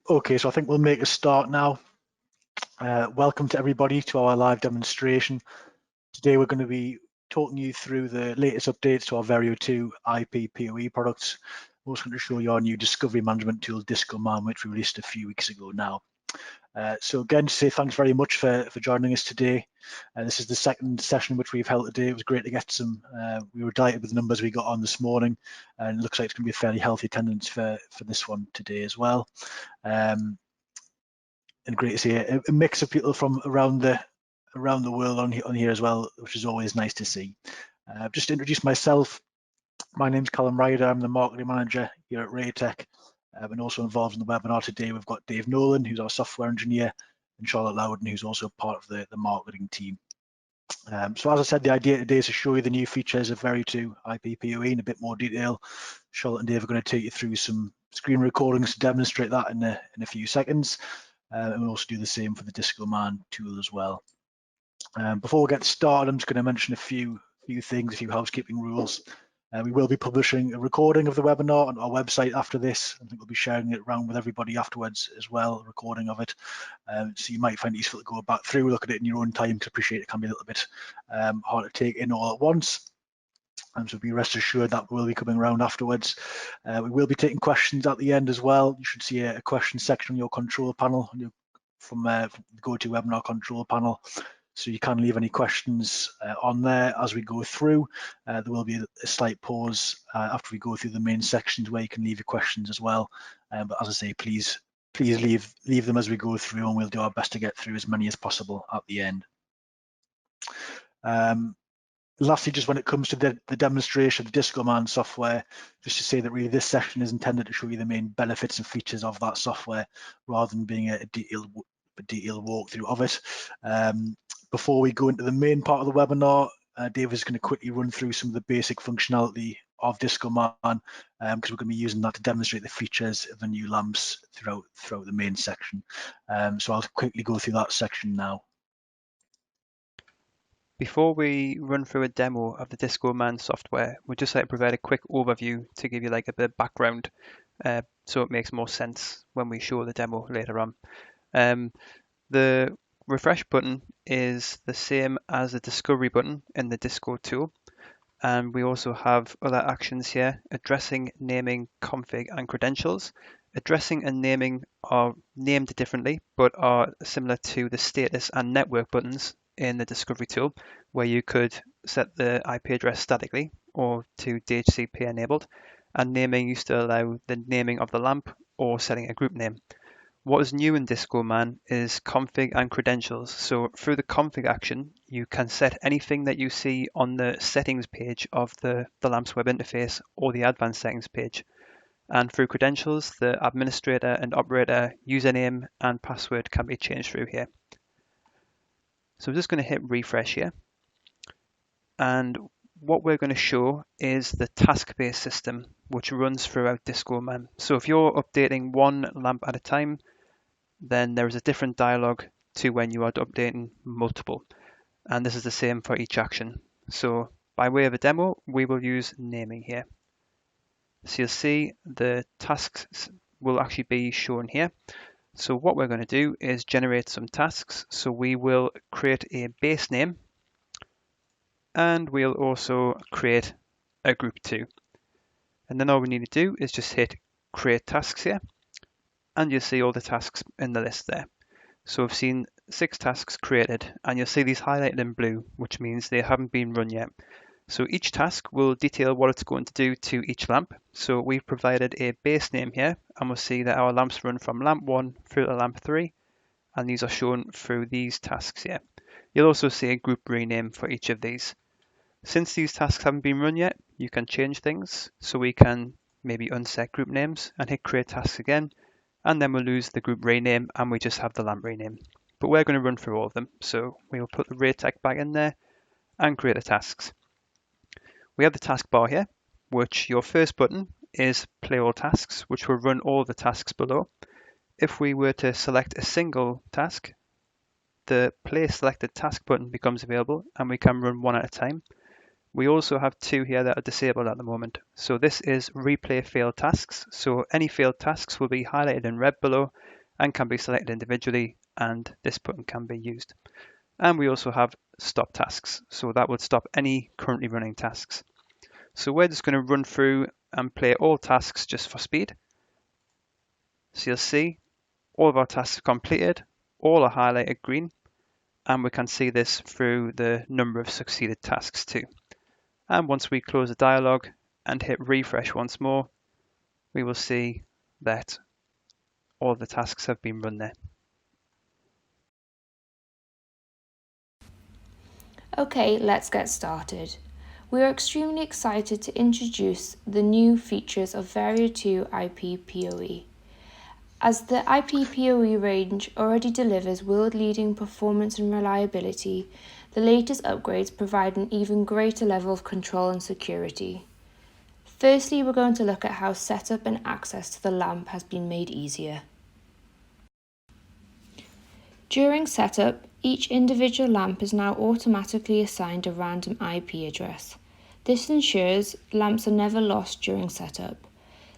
Okay, so I think we'll make a start now. Welcome to everybody to our live demonstration. Today we're going to be talking you through the latest updates to our VARIO2 IP PoE products. We're also going to show you our new discovery management tool, DiscoMan, which we released a few weeks ago now. So again, to say thanks very much for joining us today. This is the second session which we've held today. It was great to get some, we were delighted with the numbers we got on this morning, and it looks like it's going to be a fairly healthy attendance for this one today as well. And great to see a mix of people from around the world on here as well, which is always nice to see. Just to introduce myself, my name's Callum Ryder. I'm the marketing manager here at Raytech, and also involved in the webinar today. We've got Dave Nolan, who's our software engineer, and Charlotte Loudon, who's also part of the marketing team. So as I said, the idea today is to show you the new features of VARIO2 IP PoE in a bit more detail. Charlotte and Dave are going to take you through some screen recordings to demonstrate that in a few seconds. And we'll also do the same for the DiscoMan tool as well. Before we get started, I'm just going to mention a few things, a few housekeeping rules. We will be publishing a recording of the webinar on our website after this. I think we'll be sharing it around with everybody afterwards as well, a recording of it. So you might find it useful to go back through, look at it in your own time, because I appreciate it can be a little bit hard to take in all at once. And so be rest assured that will be coming around afterwards. We will be taking questions at the end as well. You should see a question section on your control panel from the GoToWebinar control panel. So you can leave any questions on there as we go through. There will be a slight pause after we go through the main sections where you can leave your questions as well. But as I say, please leave them as we go through, and we'll do our best to get through as many as possible at the end. Lastly, just when it comes to the demonstration of the DiscoMan software, just to say that really this session is intended to show you the main benefits and features of that software rather than being a detailed walkthrough of it. Before we go into the main part of the webinar, Dave is going to quickly run through some of the basic functionality of DiscoMan because we're going to be using that to demonstrate the features of the new lamps throughout the main section. So I'll quickly go through that section now. Before we run through a demo of the DiscoMan software, we'd just like to provide a quick overview to give you like a bit of background so it makes more sense when we show the demo later on. The refresh button is the same as the discovery button in the Disco tool. And we also have other actions here: addressing, naming, config, and credentials. Addressing and naming are named differently, but are similar to the status and network buttons in the discovery tool, where you could set the IP address statically or to DHCP enabled. And naming used to allow the naming of the lamp or setting a group name. What is new in DiscoMan is config and credentials. So through the config action, you can set anything that you see on the settings page of the lamp's web interface or the advanced settings page. And through credentials, the administrator and operator username and password can be changed through here. So I'm just going to hit refresh here. And what we're going to show is the task-based system, which runs throughout DiscoMan. So if you're updating one lamp at a time, then there is a different dialog to when you are updating multiple. And this is the same for each action. So by way of a demo, we will use naming here. So you'll see the tasks will actually be shown here. So what we're going to do is generate some tasks. So we will create a base name, and we'll also create a group 2. And then all we need to do is just hit create tasks here, and you'll see all the tasks in the list there. So we've seen 6 tasks created, and you'll see these highlighted in blue, which means they haven't been run yet. So each task will detail what it's going to do to each lamp. So we've provided a base name here, and we'll see that our lamps run from lamp 1 through to lamp 3, and these are shown through these tasks here. You'll also see a group rename for each of these. Since these tasks haven't been run yet, you can change things. So we can maybe unset group names and hit create tasks again, and then we'll lose the group rename and we just have the lamp rename. But we're going to run through all of them. So we'll put the Raytech back in there and create the tasks. We have the taskbar here, which your first button is play all tasks, which will run all the tasks below. If we were to select a single task, the play selected task button becomes available and we can run one at a time. We also have 2 here that are disabled at the moment. So this is replay failed tasks. So any failed tasks will be highlighted in red below, and can be selected individually, and this button can be used. And we also have stop tasks, so that would stop any currently running tasks. So we're just going to run through and play all tasks just for speed. So you'll see all of our tasks are completed, all are highlighted green, and we can see this through the number of succeeded tasks too. And once we close the dialog and hit refresh once more, we will see that all the tasks have been run there. Okay, let's get started. We are extremely excited to introduce the new features of VARIO2 IP PoE. As the IP PoE range already delivers world-leading performance and reliability, the latest upgrades provide an even greater level of control and security. Firstly, we're going to look at how setup and access to the LAMP has been made easier. During setup, each individual LAMP is now automatically assigned a random IP address. This ensures LAMPs are never lost during setup.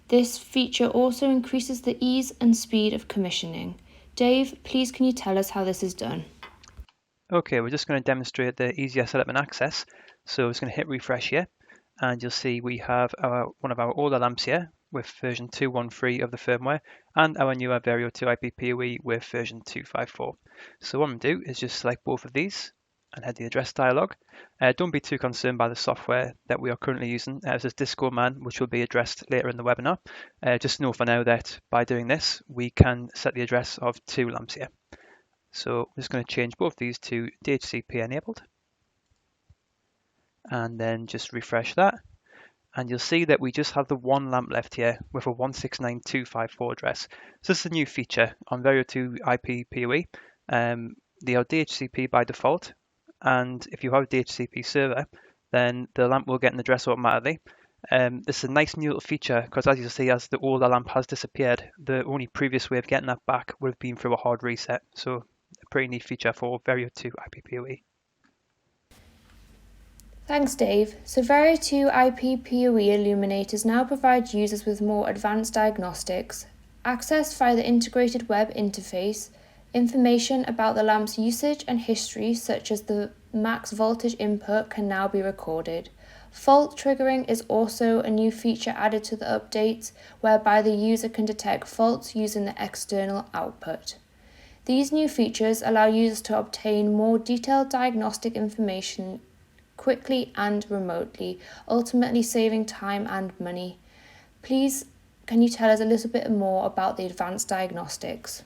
This feature also increases the ease and speed of commissioning. Dave, please can you tell us how this is done? Okay, we're just going to demonstrate the easier setup and access. So it's going to hit refresh here, and you'll see we have one of our older lamps here with version 2.1.3 of the firmware, and our newer VARIO2 IP PoE with version 2.5.4. So what I'm going to do is just select both of these and head the address dialog. Don't be too concerned by the software that we are currently using. This is DiscoMan, which will be addressed later in the webinar. Just know for now that by doing this, we can set the address of two lamps here. So I'm just going to change both these to DHCP enabled, and then just refresh that. And you'll see that we just have the one lamp left here with a 169.254 address. So this is a new feature on VARIO2 IP PoE. They are DHCP by default, and if you have a DHCP server, then the lamp will get an address automatically. This is a nice new little feature because, as you see, as the older lamp has disappeared, the only previous way of getting that back would have been through a hard reset. So a pretty neat feature for VARIO2 IP PoE. Thanks, Dave. So VARIO2 IP PoE illuminators now provide users with more advanced diagnostics, access via the integrated web interface, information about the lamp's usage and history, such as the max voltage input, can now be recorded. Fault triggering is also a new feature added to the updates, whereby the user can detect faults using the external output. These new features allow users to obtain more detailed diagnostic information quickly and remotely, ultimately saving time and money. Please, can you tell us a little bit more about the advanced diagnostics?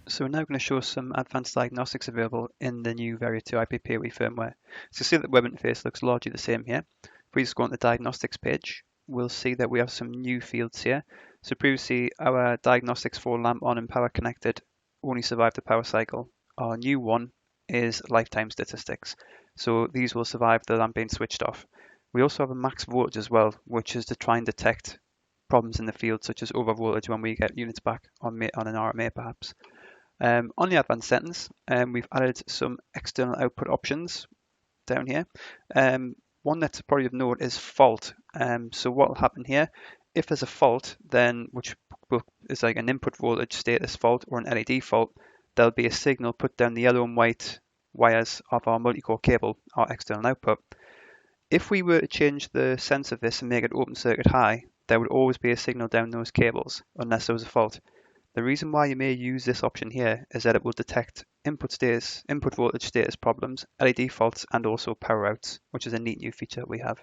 So we're now going to show some advanced diagnostics available in the new VARIO2 IP PoE firmware. So you see that the web interface looks largely the same here. If we just go on the diagnostics page, we'll see that we have some new fields here. So previously our diagnostics for lamp on and power connected only survived the power cycle. Our new one is lifetime statistics. So these will survive the lamp being switched off. We also have a max voltage as well, which is to try and detect problems in the field, such as over voltage when we get units back on an RMA perhaps. On the advanced settings, we've added some external output options down here. One that's probably of note is fault. So what will happen here, if there's a fault, then which is like an input voltage status fault or an LED fault, there'll be a signal put down the yellow and white wires of our multi-core cable, our external output. If we were to change the sense of this and make it open circuit high, there would always be a signal down those cables unless there was a fault. The reason why you may use this option here is that it will detect input voltage status problems, LED faults, and also power outs, which is a neat new feature that we have.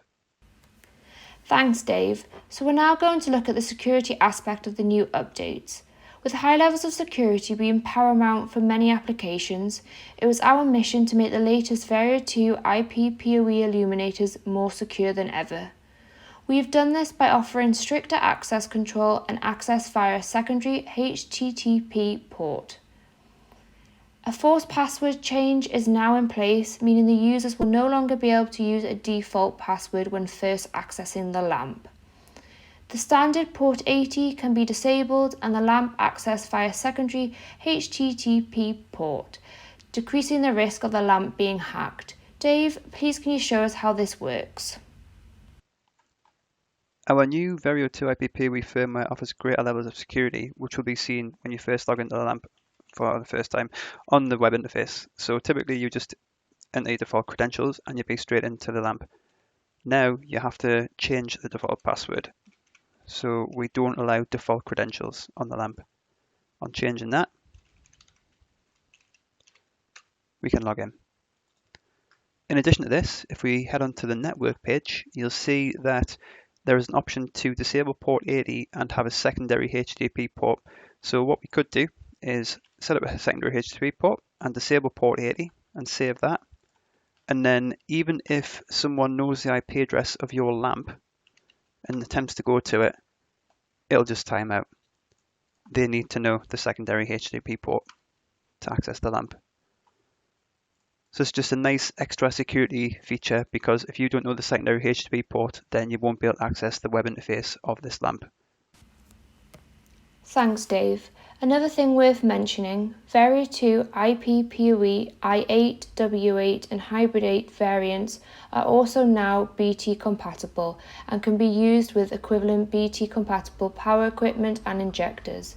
Thanks, Dave. So we're now going to look at the security aspect of the new updates. With high levels of security being paramount for many applications, it was our mission to make the latest VARIO2 IP PoE illuminators more secure than ever. We've done this by offering stricter access control and access via a secondary HTTP port. A forced password change is now in place, meaning the users will no longer be able to use a default password when first accessing the lamp. The standard port 80 can be disabled and the lamp accessed via secondary HTTP port, decreasing the risk of the lamp being hacked. Dave, please can you show us how this works? Our new VARIO2 IP PoE firmware offers greater levels of security, which will be seen when you first log into the LAMP for the first time on the web interface. So typically you just enter your default credentials and you'll be straight into the LAMP. Now you have to change the default password. So we don't allow default credentials on the LAMP. On changing that, we can log in. In addition to this, if we head onto the network page, you'll see that there is an option to disable port 80 and have a secondary HTTP port. So what we could do is set up a secondary HTTP port and disable port 80 and save that. And then even if someone knows the IP address of your LAMP and attempts to go to it, it'll just time out. They need to know the secondary HTTP port to access the LAMP. So it's just a nice extra security feature, because if you don't know the secondary HTTP port, then you won't be able to access the web interface of this LAMP. Thanks, Dave. Another thing worth mentioning, VARIO2 IP PoE i8, W8 and Hybrid 8 variants are also now BT compatible and can be used with equivalent BT compatible power equipment and injectors.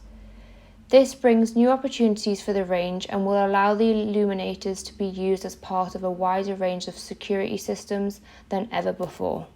This brings new opportunities for the range and will allow the illuminators to be used as part of a wider range of security systems than ever before.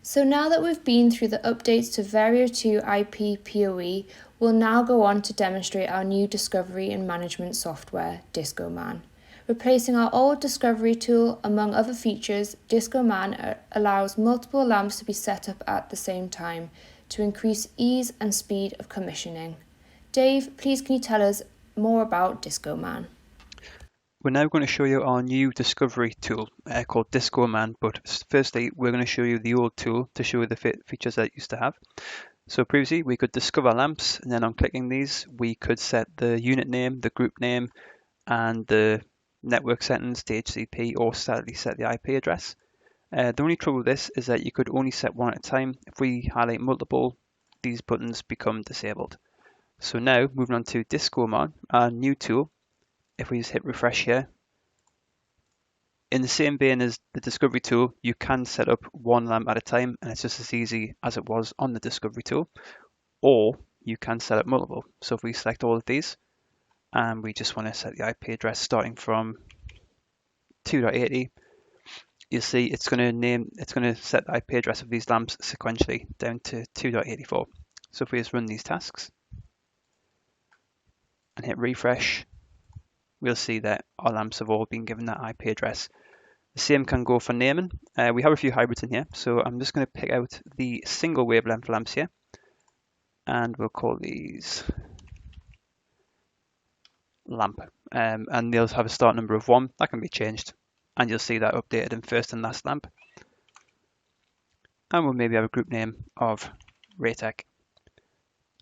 So now that we've been through the updates to VARIO2 IP PoE, we'll now go on to demonstrate our new discovery and management software, DiscoMan. Replacing our old discovery tool, among other features, DiscoMan allows multiple lamps to be set up at the same time to increase ease and speed of commissioning. Dave, please can you tell us more about DiscoMan? We're now going to show you our new discovery tool called DiscoMan, but firstly we're going to show you the old tool to show you the features that it used to have. So previously we could discover lamps, and then on clicking these we could set the unit name, the group name and the network settings, DHCP, or set the IP address. The only trouble with this is that you could only set one at a time. If we highlight multiple, these buttons become disabled. So now moving on to DiscoMan, our new tool. If we just hit refresh here, in the same vein as the discovery tool, you can set up one lamp at a time, and it's just as easy as it was on the discovery tool, or you can set up multiple. So if we select all of these and we just want to set the IP address starting from 2.80, you'll see it's going to set the IP address of these lamps sequentially down to 2.84. So if we just run these tasks and hit refresh, we'll see that our lamps have all been given that IP address. The same can go for naming. We have a few hybrids in here, so I'm just going to pick out the single wavelength lamps here, and we'll call these lamp, and they'll have a start number of 1. That can be changed, and you'll see that updated in first and last lamp. And we'll maybe have a group name of Raytech.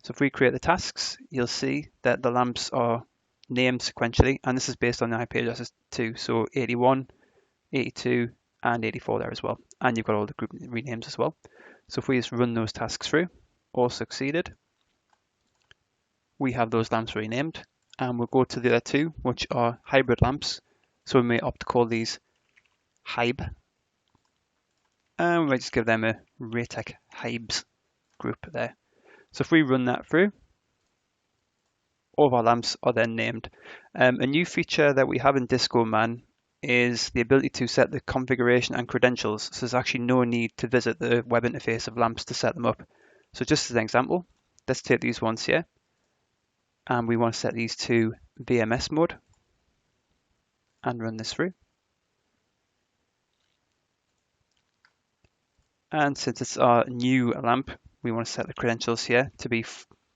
So if we create the tasks, you'll see that the lamps are named sequentially, and this is based on the IP addresses too. So 81, 82, and 84 there as well. And you've got all the group renames as well. So if we just run those tasks through, all succeeded, we have those lamps renamed. And we'll go to the other two, which are hybrid lamps. So we may opt to call these Hybe. And we might just give them a Raytech Hybes group there. So if we run that through, all of our lamps are then named. A new feature that we have in DiscoMan is the ability to set the configuration and credentials. So there's actually no need to visit the web interface of lamps to set them up. So just as an example, let's take these ones here, and we want to set these to VMS mode and run this through. And since it's our new lamp, we want to set the credentials here to be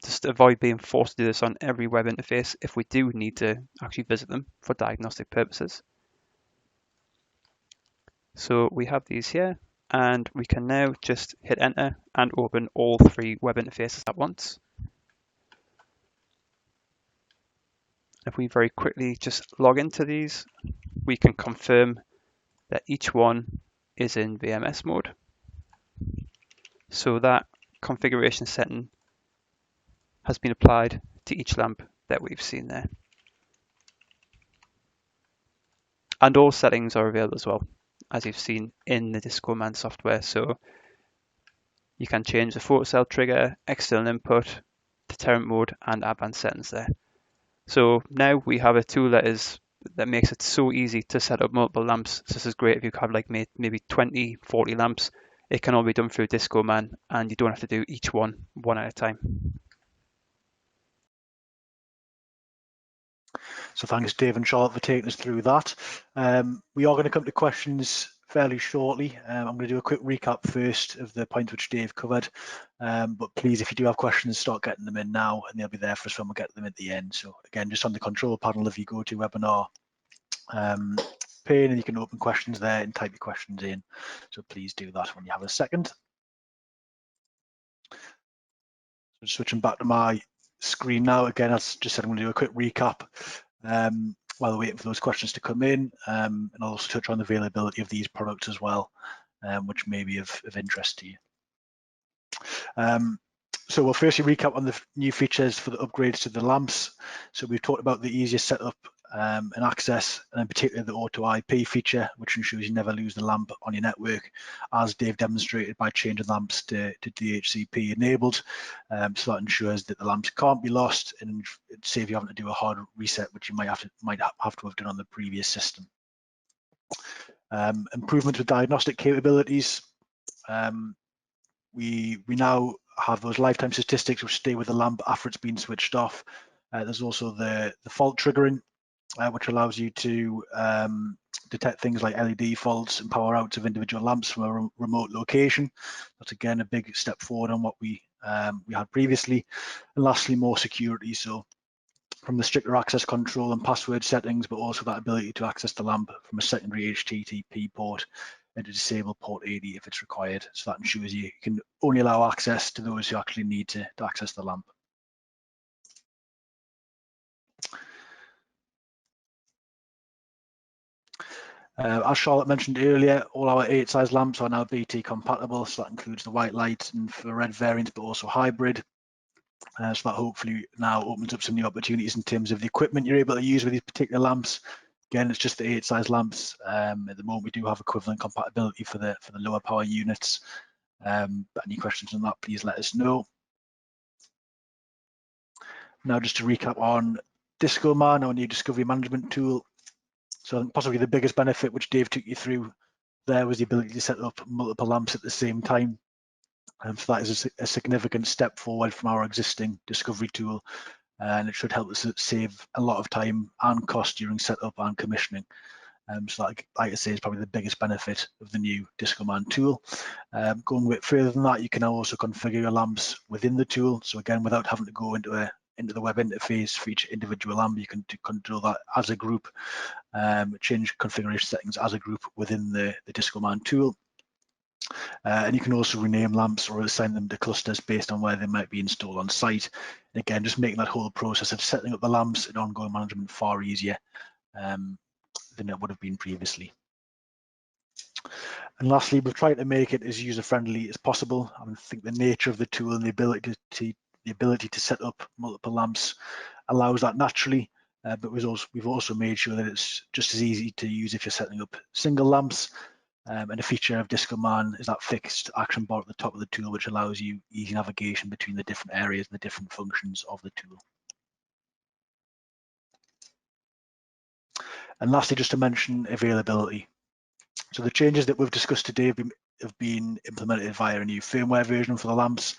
just to avoid being forced to do this on every web interface if we do need to actually visit them for diagnostic purposes. So we have these here, and we can now just hit enter and open all 3 web interfaces at once. If we very quickly just log into these, we can confirm that each one is in VMS mode. So that configuration setting has been applied to each lamp that we've seen there. And all settings are available as well. as you've seen in the DiscoMan software. So you can change the photocell trigger, external input, deterrent mode, and advanced settings there. So now we have a tool that makes it so easy to set up multiple lamps. So this is great if you have like maybe 20, 40 lamps. It can all be done through DiscoMan, and you don't have to do each one at a time. So thanks, Dave and Charlotte, for taking us through that. We are going to come to questions fairly shortly. I'm going to do a quick recap first of the points which Dave covered. But please, if you do have questions, start getting them in now, and they'll be there for us when we get them at the end. So again, just on the control panel, if you go to webinar pane, and you can open questions there and type your questions in. So please do that when you have a second. So switching back to my screen now. Again, as just said, I'm going to do a quick recap while we're waiting for those questions to come in, and I'll also touch on the availability of these products as well, which may be of interest to you. So we'll firstly recap on the new features for the upgrades to the lamps. So we've talked about the easiest setup and access, and in particular the auto IP feature, which ensures you never lose the lamp on your network, as Dave demonstrated by changing lamps to DHCP enabled. So that ensures that the lamps can't be lost, and save you having to do a hard reset, which you might have to have done on the previous system. Improvements with diagnostic capabilities. We now have those lifetime statistics which stay with the lamp after it's been switched off. There's also the fault triggering, which allows you to detect things like LED faults and power outs of individual lamps from a remote location. That's again a big step forward on what we had previously. And lastly, more security. So from the stricter access control and password settings, but also that ability to access the lamp from a secondary HTTP port and to disable port 80 if it's required. So that ensures you can only allow access to those who actually need to access the lamp. As Charlotte mentioned earlier, all our 8 size lamps are now BT compatible, so that includes the white light and infrared variant, but also hybrid. So that hopefully now opens up some new opportunities in terms of the equipment you're able to use with these particular lamps. Again, it's just the 8 size lamps. At the moment, we do have equivalent compatibility for the lower power units. But any questions on that, please let us know. Now, just to recap on DiscoMan, our new discovery management tool. So I think possibly the biggest benefit, which Dave took you through there, was the ability to set up multiple lamps at the same time. So that is a significant step forward from our existing discovery tool, and it should help us save a lot of time and cost during setup and commissioning. So that, like I say, is probably the biggest benefit of the new DiscoMan tool. Going a bit further than that, you can now also configure your lamps within the tool. So again, without having to go into the web interface for each individual lamp, you can control that as a group, change configuration settings as a group within the DiscoMan tool. And you can also rename lamps or assign them to clusters based on where they might be installed on site. And again, just making that whole process of setting up the lamps and ongoing management far easier than it would have been previously. And lastly, we've tried to make it as user-friendly as possible. I think the nature of the tool and the ability to set up multiple lamps allows that naturally, but we've also made sure that it's just as easy to use if you're setting up single lamps. And a feature of DiscoMan is that fixed action bar at the top of the tool, which allows you easy navigation between the different areas and the different functions of the tool. And lastly, just to mention availability. So the changes that we've discussed today have been implemented via a new firmware version for the lamps.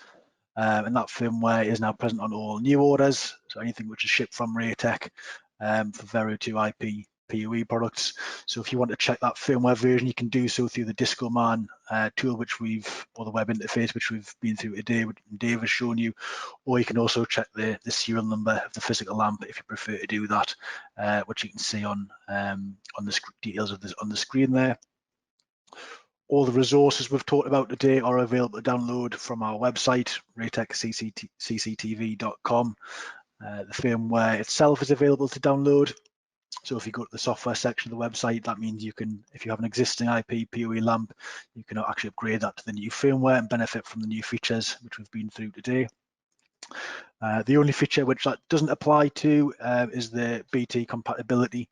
And that firmware is now present on all new orders. So anything which is shipped from Raytech for VARIO2 IP PoE products. So if you want to check that firmware version, you can do so through the DiscoMan tool, or the web interface, which we've been through today, which Dave has shown you, or you can also check the serial number of the physical lamp if you prefer to do that, which you can see on the details of on the screen there. All the resources we've talked about today are available to download from our website, raytechcctv.com. The firmware itself is available to download. So if you go to the software section of the website, that means you can, if you have an existing IP PoE lamp, you can actually upgrade that to the new firmware and benefit from the new features which we've been through today. The only feature which that doesn't apply to is the BT compatibility,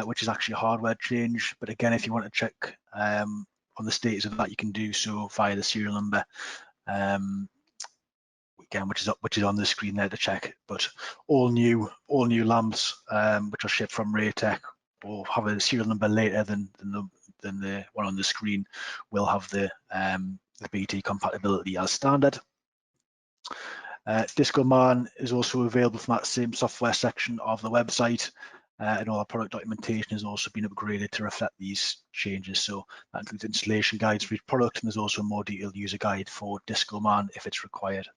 which is actually a hardware change. But again, if you want to check on the status of that, you can do so via the serial number, again, which is on the screen there to check. But all new lamps which are shipped from Raytech or have a serial number later than the one on the screen will have the BT compatibility as standard. DiscoMan is also available from that same software section of the website, and all our product documentation has also been upgraded to reflect these changes. So that includes installation guides for each product, and there's also a more detailed user guide for DiscoMan if it's required.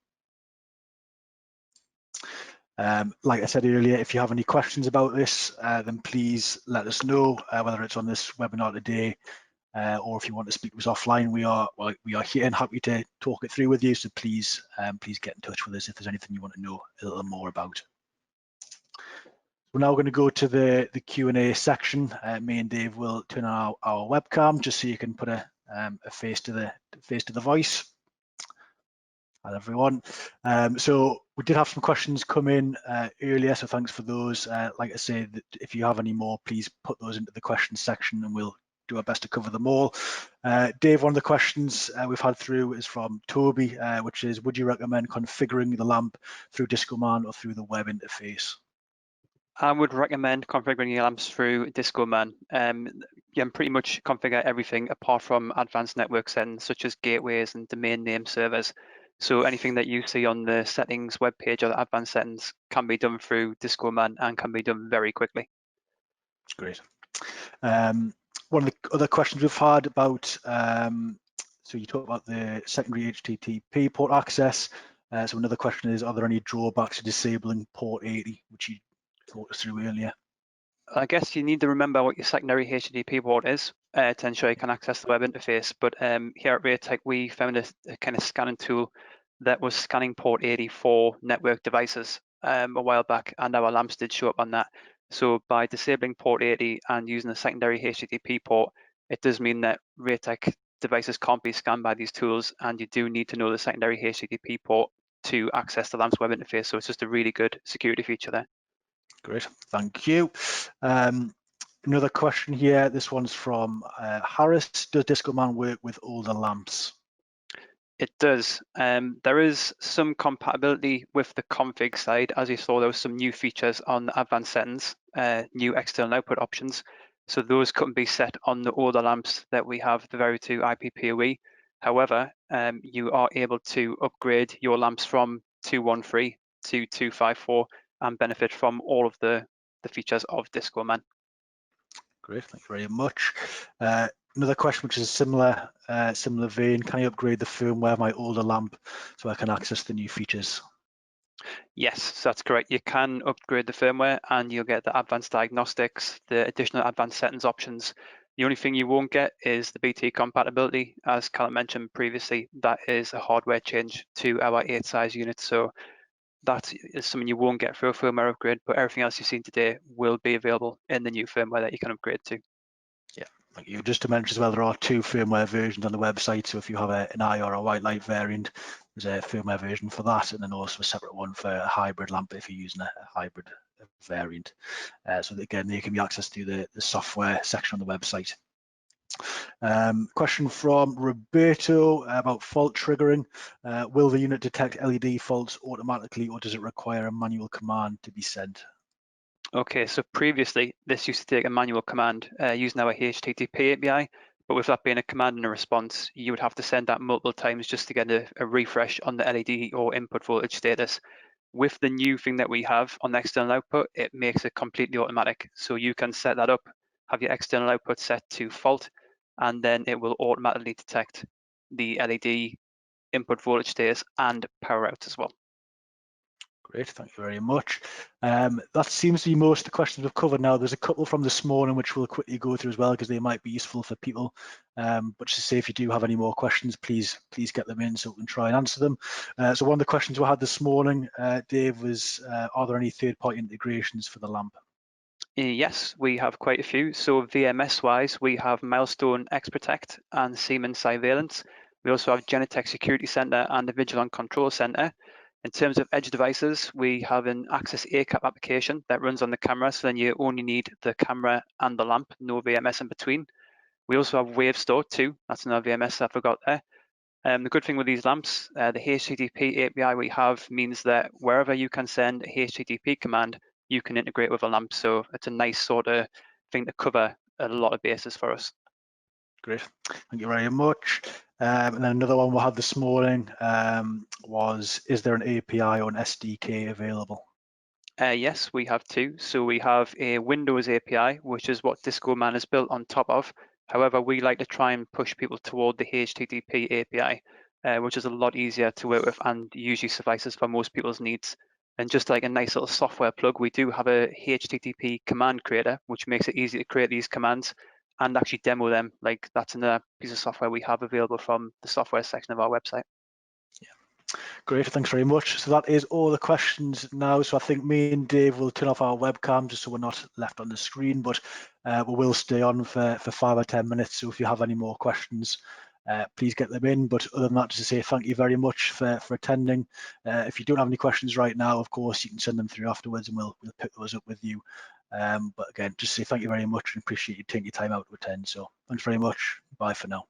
Like I said earlier, if you have any questions about this, then please let us know, whether it's on this webinar today, or if you want to speak with us offline. We are here and happy to talk it through with you. So please get in touch with us if there's anything you want to know a little more about. We're now going to go to the Q&A section. Me and Dave will turn on our webcam just so you can put a face to the voice. Hi everyone. So we did have some questions come in earlier, so thanks for those. Like I say, if you have any more, please put those into the questions section and we'll do our best to cover them all. Dave, one of the questions we've had through is from Toby, which is, would you recommend configuring the lamp through DiscoMan or through the web interface? I would recommend configuring your lamps through DiscoMan. You can pretty much configure everything apart from advanced network settings such as gateways and domain name servers. So anything that you see on the settings webpage or the advanced settings can be done through DiscoMan and can be done very quickly. Great. One of the other questions we've had about, so you talk about the secondary HTTP port access. So another question is, are there any drawbacks to disabling port 80, which you talked us through earlier? I guess you need to remember what your secondary HTTP port is to ensure you can access the web interface. But here at Raytech, we found a kind of scanning tool that was scanning port 80 for network devices a while back, and our lamps did show up on that. So by disabling port 80 and using a secondary HTTP port, it does mean that Raytech devices can't be scanned by these tools, and you do need to know the secondary HTTP port to access the lamp's web interface. So it's just a really good security feature there. Great, thank you. Another question here, this one's from Harris. Does DiscoMan work with older lamps? It does. There is some compatibility with the config side. As you saw, there was some new features on the advanced settings, new external output options. So those couldn't be set on the older lamps that we have, the VARIO2 IP PoE. However, you are able to upgrade your lamps from 213 to 254 and benefit from all of the features of DiscoMan. Great, thank you very much. Another question which is a similar vein, can I upgrade the firmware of my older lamp so I can access the new features? Yes, that's correct. You can upgrade the firmware and you'll get the advanced diagnostics, the additional advanced settings options. The only thing you won't get is the BT compatibility. As Callum mentioned previously, that is a hardware change to our 8 size unit. So that is something you won't get through a firmware upgrade, but everything else you've seen today will be available in the new firmware that you can upgrade to. Yeah, thank you. Just to mention as well, there are 2 firmware versions on the website. So if you have an eye or a white light variant, there's a firmware version for that, and then also a separate one for a hybrid lamp if you're using a hybrid variant. So again, they can be accessed through the software section on the website. Question from Roberto about fault triggering. Will the unit detect LED faults automatically, or does it require a manual command to be sent? Okay, so previously this used to take a manual command using our HTTP API, but with that being a command and a response, you would have to send that multiple times just to get a refresh on the LED or input voltage status. With the new thing that we have on the external output, it makes it completely automatic. So you can set that up, have your external output set to fault, and then it will automatically detect the LED input voltage status and power out as well. Great, thank you very much. That seems to be most of the questions we've covered now. There's a couple from this morning which we'll quickly go through as well because they might be useful for people. But just to say, if you do have any more questions, please get them in so we can try and answer them. So one of the questions we had this morning, Dave, was are there any third-party integrations for the lamp? Yes, we have quite a few. So VMS-wise, we have Milestone X-Protect and Siemens Surveillance. We also have Genetec Security Center and the Vigilon Control Center. In terms of edge devices, we have an Access ACAP application that runs on the camera, so then you only need the camera and the lamp, no VMS in between. We also have WaveStore too, that's another VMS I forgot there. The good thing with these lamps, the HTTP API we have means that wherever you can send a HTTP command, you can integrate with a lamp. So it's a nice sort of thing to cover a lot of bases for us. Great, thank you very much. And then another one we had this morning was, is there an API or an SDK available? Yes, we have two. So we have a Windows API, which is what DiscoMan is built on top of. However, we like to try and push people toward the HTTP API, which is a lot easier to work with and usually suffices for most people's needs. And just like a nice little software plug, we do have a HTTP command creator, which makes it easy to create these commands and actually demo them. Like that's another piece of software we have available from the software section of our website. Great, thanks very much. So that is all the questions now. So I think me and Dave will turn off our webcam just so we're not left on the screen, but we will stay on for 5 or 10 minutes. So if you have any more questions, please get them in. But other than that, just to say thank you very much for attending. If you don't have any questions right now, of course, you can send them through afterwards and we'll pick those up with you. But again, just say thank you very much and appreciate you taking your time out to attend. So thanks very much. Bye for now.